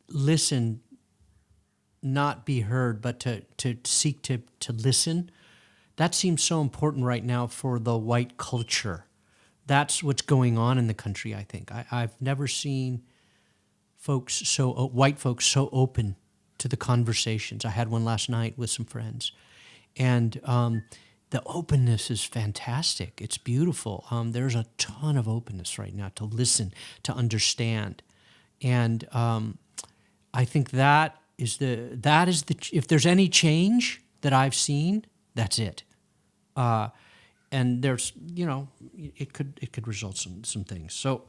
listen, not be heard, but to seek to listen. That seems so important right now for the white culture. That's what's going on in the country, I think. I've never seen white folks so open to the conversations. I had one last night with some friends, and the openness is fantastic. It's beautiful. There's a ton of openness right now to listen, to understand, and I think that is the if there's any change that I've seen, that's it. And there's, it could result in some things. So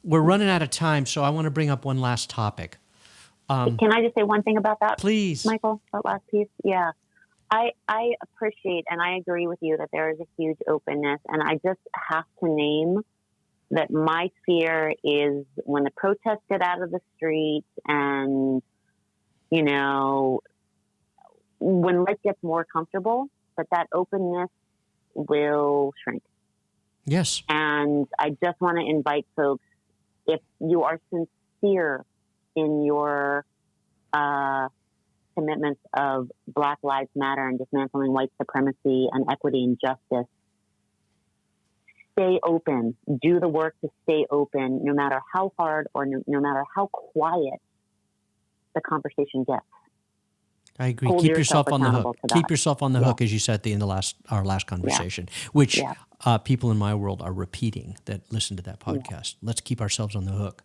we're running out of time, so I want to bring up one last topic. Can I just say one thing about that? Please. Michael, that last piece? Yeah. I appreciate and I agree with you that there is a huge openness, and I just have to name that my fear is when the protests get out of the streets and, when life gets more comfortable, that openness will shrink. Yes. And I just want to invite folks, if you are sincere in your commitments of Black Lives Matter and dismantling white supremacy and equity and justice, stay open. Do the work to stay open, no matter how hard or no matter how quiet the conversation gets. I agree. Keep yourself on the hook. Keep yourself on the hook, as you said at the end of our last conversation, which people in my world are repeating that listen to that podcast. Let's keep ourselves on the hook.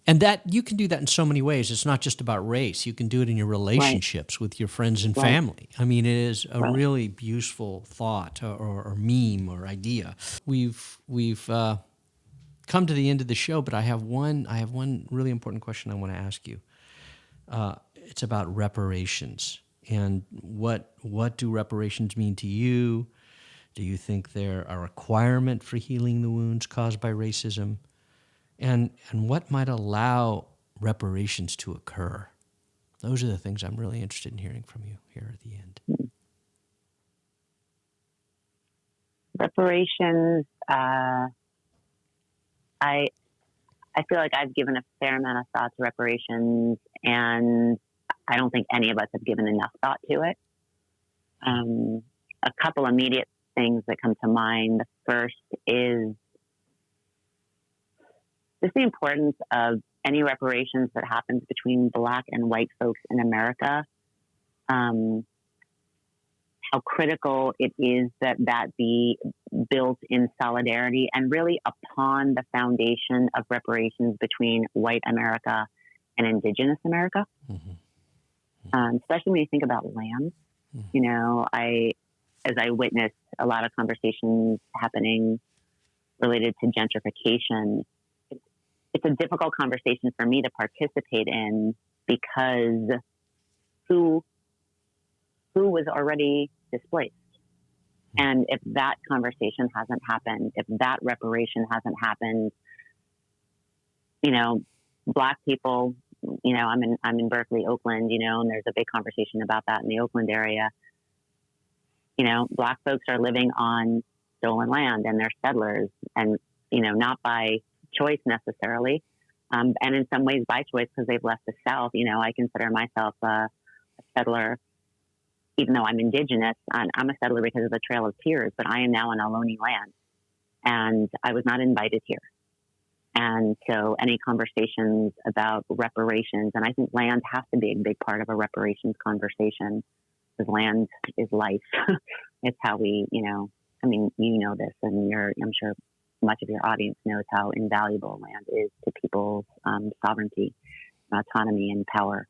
And that you can do that in so many ways. It's not just about race. You can do it in your relationships with your friends and family. I mean, it is a really beautiful thought or meme or idea. We've come to the end of the show, but I have one really important question I want to ask you. it's about reparations. And what do reparations mean to you? Do you think they're a requirement for healing the wounds caused by racism? And what might allow reparations to occur? Those are the things I'm really interested in hearing from you here at the end. Reparations, I feel like I've given a fair amount of thought to reparations, and I don't think any of us have given enough thought to it. A couple immediate things that come to mind. The first is just the importance of any reparations that happens between Black and white folks in America. How critical it is that be built in solidarity and really upon the foundation of reparations between white America and Indigenous America. Especially when you think about land. You know, as I witnessed a lot of conversations happening related to gentrification, it's a difficult conversation for me to participate in because who was already displaced? And if that conversation hasn't happened, if that reparation hasn't happened, you know, Black people, you know, I'm in Berkeley, Oakland, you know, and there's a big conversation about that in the Oakland area. You know, Black folks are living on stolen land and they're settlers, and, you know, not by choice necessarily. And in some ways by choice because they've left the South. You know, I consider myself a settler, even though I'm Indigenous. I'm a settler because of the Trail of Tears, but I am now on Ohlone land, and I was not invited here. And so any conversations about reparations, and I think land has to be a big part of a reparations conversation, because land is life. It's how we, you know, I mean, you know this, and I'm sure much of your audience knows how invaluable land is to people's sovereignty, autonomy, and power.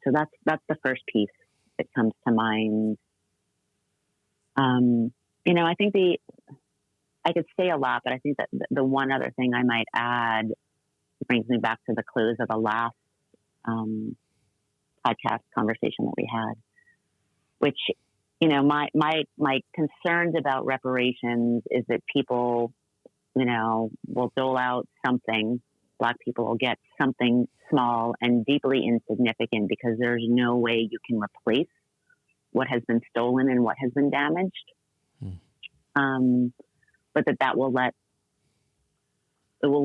So that's the first piece that comes to mind. You know, I think I could say a lot, but I think that the one other thing I might add brings me back to the close of the last podcast conversation that we had, which, you know, my concerns about reparations is that people, you know, will dole out something. Black people will get something small and deeply insignificant because there's no way you can replace what has been stolen and what has been damaged. But that will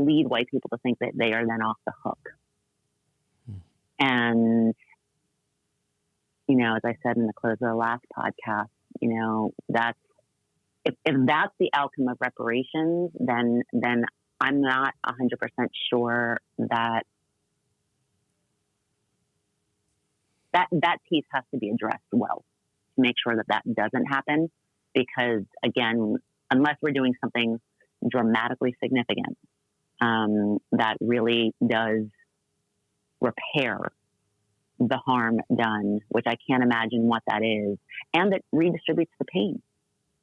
lead white people to think that they are then off the hook. And, you know, as I said in the close of the last podcast, you know, if that's the outcome of reparations, then I'm not 100% sure that piece has to be addressed well to make sure that doesn't happen. Because again, unless we're doing something dramatically significant that really does repair the harm done, which I can't imagine what that is, and that redistributes the pain,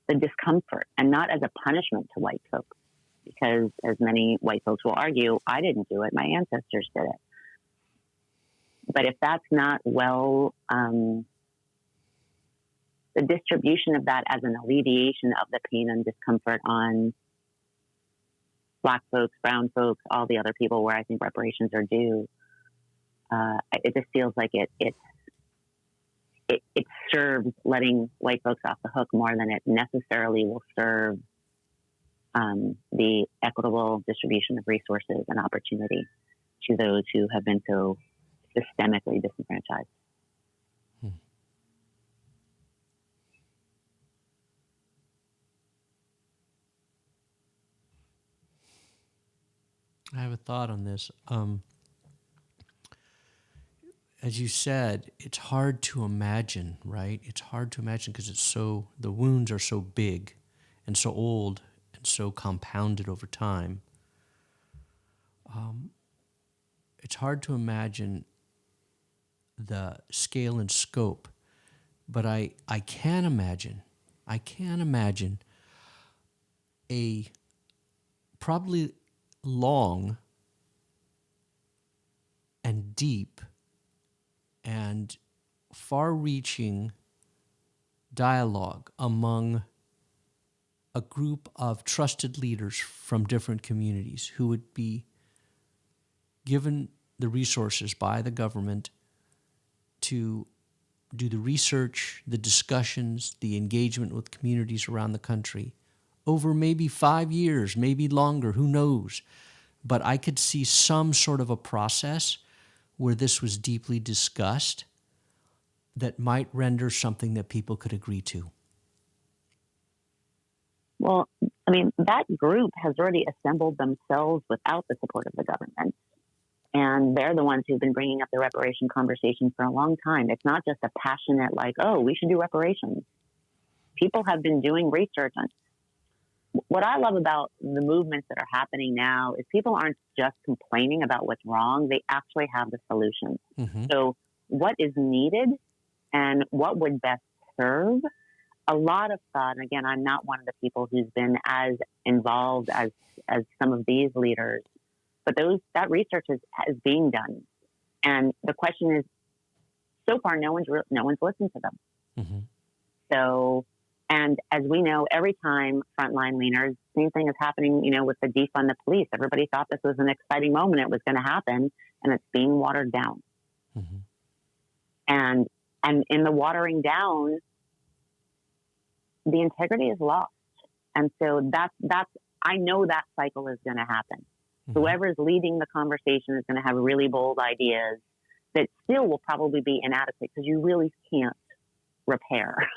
the discomfort, and not as a punishment to white folks. Because as many white folks will argue, I didn't do it, my ancestors did it. But if that's not well, the distribution of that as an alleviation of the pain and discomfort on Black folks, brown folks, all the other people where I think reparations are due, it just feels like it serves letting white folks off the hook more than it necessarily will serve the equitable distribution of resources and opportunity to those who have been so systemically disenfranchised. I have a thought on this. As you said, it's hard to imagine, right? It's hard to imagine because the wounds are so big and so old and so compounded over time. It's hard to imagine the scale and scope, but I can imagine a probably long and deep and far-reaching dialogue among a group of trusted leaders from different communities who would be given the resources by the government to do the research, the discussions, the engagement with communities around the country over maybe 5 years, maybe longer, who knows. But I could see some sort of a process where this was deeply discussed that might render something that people could agree to. Well, I mean, that group has already assembled themselves without the support of the government. And they're the ones who've been bringing up the reparation conversation for a long time. It's not just a passionate, like, oh, we should do reparations. People have been doing research on. What I love about the movements that are happening now is people aren't just complaining about what's wrong. They actually have the solutions. Mm-hmm. So what is needed and what would best serve? A lot of thought, and again, I'm not one of the people who's been as involved as some of these leaders, but that research is being done. And the question is, so far, no one's listened to them. Mm-hmm. So, and as we know, every time frontline leaders, same thing is happening, with the defund the police. Everybody thought this was an exciting moment. It was going to happen, and it's being watered down. Mm-hmm. And in the watering down, the integrity is lost. And so that's I know that cycle is going to happen. Mm-hmm. Whoever's leading the conversation is going to have really bold ideas that still will probably be inadequate because you really can't repair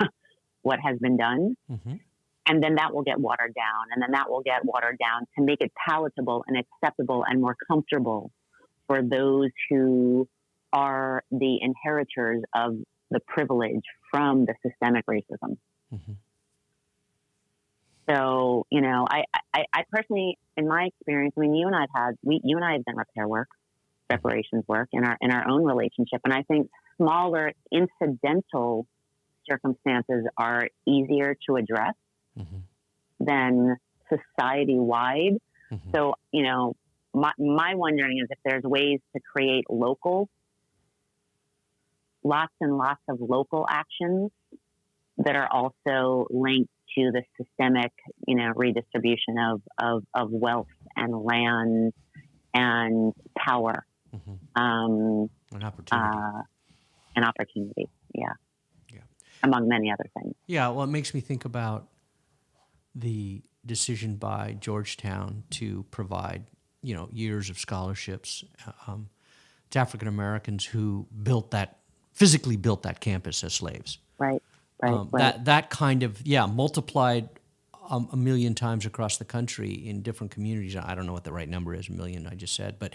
what has been done. Mm-hmm. And then that will get watered down. And then that will get watered down to make it palatable and acceptable and more comfortable for those who are the inheritors of the privilege from the systemic racism. Mm-hmm. So, I personally, in my experience, I mean, you and I have done reparations work in our own relationship. And I think smaller incidental circumstances are easier to address mm-hmm. than society-wide. Mm-hmm. So, my wondering is if there's ways to create lots and lots of local actions that are also linked to the systemic, redistribution of wealth and land and power, an opportunity. An opportunity, yeah, among many other things. Yeah, well, it makes me think about the decision by Georgetown to provide, years of scholarships to African Americans who physically built that campus as slaves. Right. That kind of, multiplied a million times across the country in different communities. I don't know what the right number is, 1 million I just said, but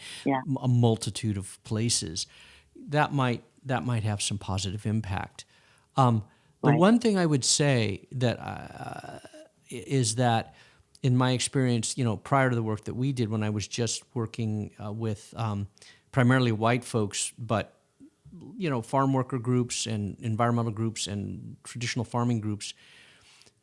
a multitude of places. That might have some positive impact. The one thing I would say that is that in my experience, prior to the work that we did when I was just working with primarily white folks, but farm worker groups and environmental groups and traditional farming groups,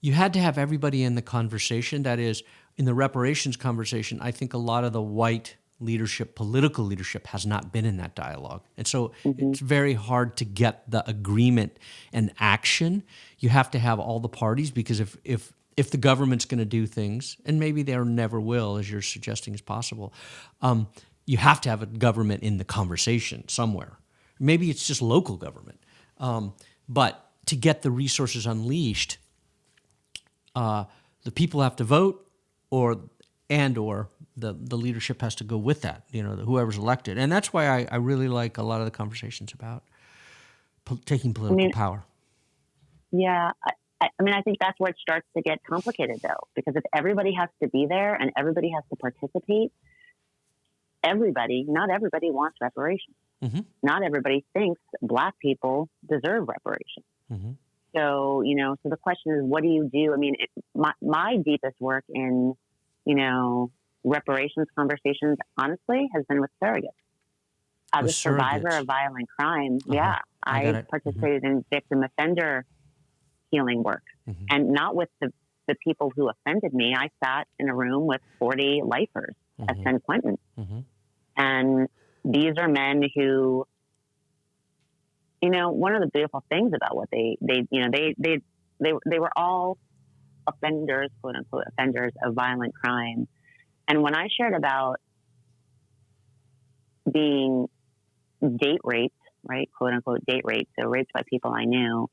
you had to have everybody in the conversation. That is, in the reparations conversation, I think a lot of the white leadership, political leadership, has not been in that dialogue. And so it's very hard to get the agreement and action. You have to have all the parties, because if the government's going to do things, and maybe they never will, as you're suggesting is possible, you have to have a government in the conversation somewhere. Maybe it's just local government. But to get the resources unleashed, the people have to vote, or the leadership has to go with that, whoever's elected. And that's why I really like a lot of the conversations about taking political power. Yeah. I think that's where it starts to get complicated, though, because if everybody has to be there and everybody has to participate, not everybody wants reparations. Mm-hmm. Not everybody thinks Black people deserve reparations. Mm-hmm. So, so the question is, what do you do? I mean, my deepest work in, reparations conversations, honestly, has been with surrogates. As a survivor of violent crime, I participated in victim offender healing work. Mm-hmm. And not with the people who offended me. I sat in a room with 40 lifers at San Quentin. Mm-hmm. And these are men who one of the beautiful things about what they were all offenders, quote unquote, offenders of violent crime. And when I shared about being date raped, right, quote unquote, date raped, so raped by people I knew,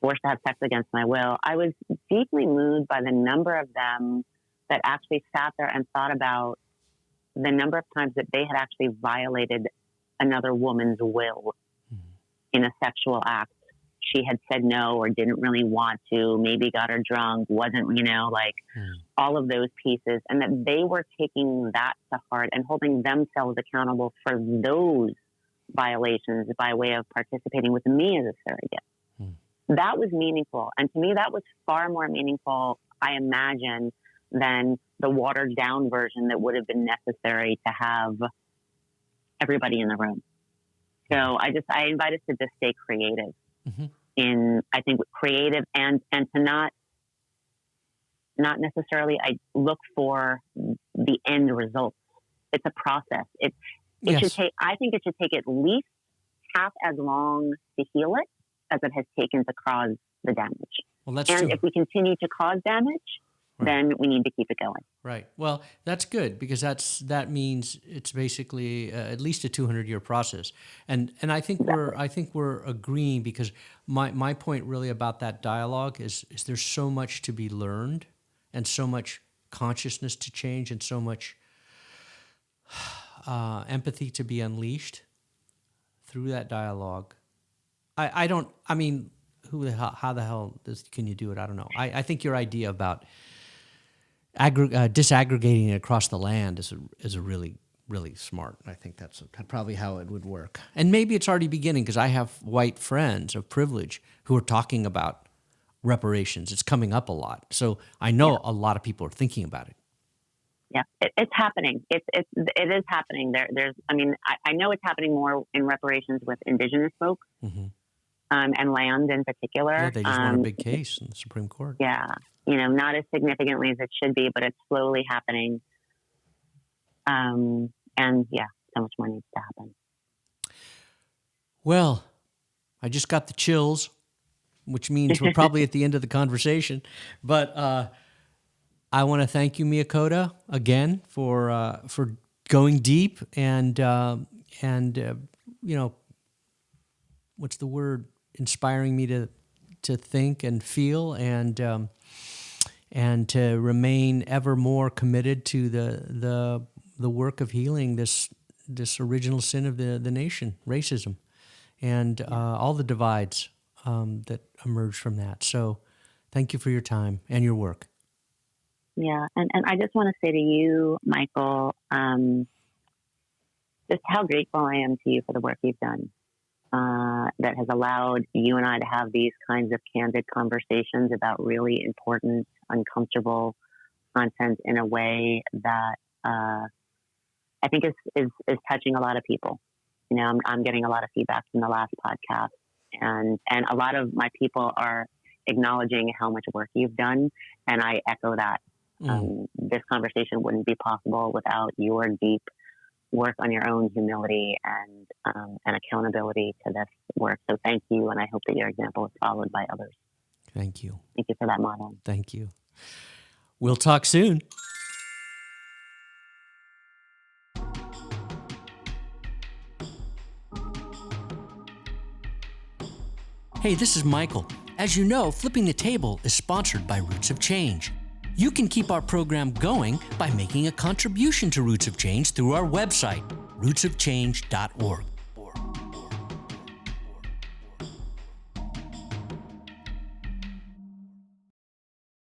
forced to have sex against my will, I was deeply moved by the number of them that actually sat there and thought about the number of times that they had actually violated another woman's will in a sexual act. She had said no or didn't really want to, maybe got her drunk, wasn't, all of those pieces. And that they were taking that to heart and holding themselves accountable for those violations by way of participating with me as a surrogate. That was meaningful. And to me, that was far more meaningful, I imagine, than the watered down version that would have been necessary to have everybody in the room. So I invite us to just stay creative creative and to not necessarily look for the end result. It's a process. I think it should take at least half as long to heal it as it has taken to cause the damage. Well, that's true. And if we continue to cause damage, then we need to keep it going. Right. Well, that's good because that means it's basically at least a 200-year process, and I think we're agreeing because my point really about that dialogue is there's so much to be learned, and so much consciousness to change, and so much empathy to be unleashed through that dialogue. How the hell can you do it? I don't know. I think your idea about disaggregating it across the land is a really, really smart. I think that's probably how it would work. And maybe it's already beginning because I have white friends of privilege who are talking about reparations. It's coming up a lot. So I know a lot of people are thinking about it. Yeah, it's happening. It is happening. I know it's happening more in reparations with indigenous folks. And land in particular. Yeah, they just won a big case in the Supreme Court. Yeah, not as significantly as it should be, but it's slowly happening. And yeah, so much more needs to happen. Well, I just got the chills, which means we're probably at the end of the conversation. But I want to thank you, Miakoda, again for going deep and what's the word? Inspiring me to think and feel and to remain ever more committed to the work of healing this original sin of the nation, racism, and all the divides that emerge from that. So, thank you for your time and your work. Yeah, and I just want to say to you, Michael, just how grateful I am to you for the work you've done. That has allowed you and I to have these kinds of candid conversations about really important, uncomfortable content in a way that I think is touching a lot of people. I'm getting a lot of feedback from the last podcast, and a lot of my people are acknowledging how much work you've done, and I echo that. This conversation wouldn't be possible without your deep work on your own humility and accountability to this work. So thank you, and I hope that your example is followed by others. Thank you. Thank you for that model. Thank you. We'll talk soon. Hey, this is Michael. As you know, Flipping the Table is sponsored by Roots of Change. You can keep our program going by making a contribution to Roots of Change through our website, rootsofchange.org.